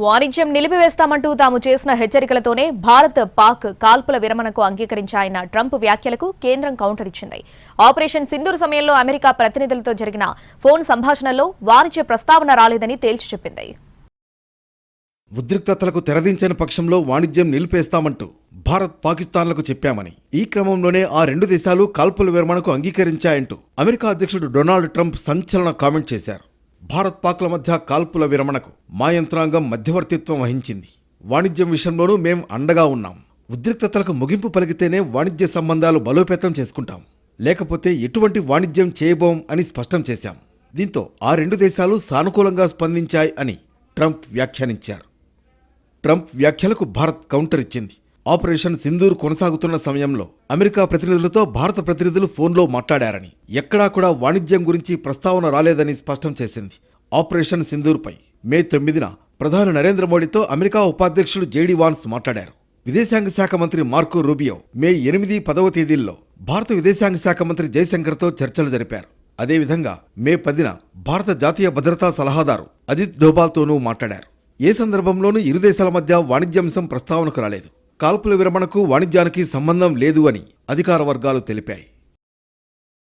వాణిజ్యం నిలిపివేస్తామంటూ తాము చేసిన హెచ్చరికలతోనే భారత్ పాక్ కాల్పుల విరమణకు అంగీకరించాయన్న ట్రంప్ వ్యాఖ్యలకు కేంద్రం కౌంటర్ ఇచ్చింది. ఆపరేషన్ సింధూర్ సమయంలో అమెరికా ప్రతినిధులతో జరిగిన ఫోన్ సంభాషణల్లో వాణిజ్య ప్రస్తావన రాలేదని తేల్చి చెప్పింది. ఉద్రిక్తతలకు తెరదించని పక్షంలో వాణిజ్యం నిలిపేస్తామంటూ భారత్ పాకిస్తాన్లకు చెప్పామని, ఈ క్రమంలోనే ఆ రెండు దేశాలు కాల్పుల విరమణకు అంగీకరించాయంటూ అమెరికా అధ్యక్షుడు డొనాల్డ్ ట్రంప్ సంచలన కామెంట్ చేశారు. భారత్ పాక్ల మధ్య కాల్పుల విరమణకు మా యంత్రాంగం మధ్యవర్తిత్వం వహించింది. వాణిజ్యం విషయంలోనూ మేం అండగా ఉన్నాం. ఉద్రిక్తతలకు ముగింపు పలికితేనే వాణిజ్య సంబంధాలు బలోపేతం చేసుకుంటాం, లేకపోతే ఎటువంటి వాణిజ్యం చేయబోం అని స్పష్టం చేశాం. దీంతో ఆ రెండు దేశాలు సానుకూలంగా స్పందించాయి అని ట్రంప్ వ్యాఖ్యానించారు. ట్రంప్ వ్యాఖ్యలకు భారత్ కౌంటర్ ఇచ్చింది. ఆపరేషన్ సింధూర్ కొనసాగుతున్న సమయంలో అమెరికా ప్రతినిధులతో భారత ప్రతినిధులు ఫోన్లో మాట్లాడారని, ఎక్కడా కూడా వాణిజ్యం గురించి ప్రస్తావన రాలేదని స్పష్టం చేసింది. ఆపరేషన్ సింధూర్పై మే 9న ప్రధాని నరేంద్ర మోడీతో అమెరికా ఉపాధ్యక్షుడు జేడీ వాన్స్ మాట్లాడారు. విదేశాంగ శాఖ మంత్రి మార్కో రూబియో మే 8, 10వ తేదీల్లో భారత విదేశాంగ శాఖ మంత్రి జయశంకర్తో చర్చలు జరిపారు. అదేవిధంగా మే 10న భారత జాతీయ భద్రతా సలహాదారు అజిత్ డోభాల్తోనూ మాట్లాడారు. ఏ సందర్భంలోనూ ఇరు దేశాల మధ్య వాణిజ్యాంశం ప్రస్తావనకు రాలేదు. కాల్పుల విరమణకు వాణిజ్యానికి సంబంధం లేదు అని అధికార వర్గాలు తెలిపాయి.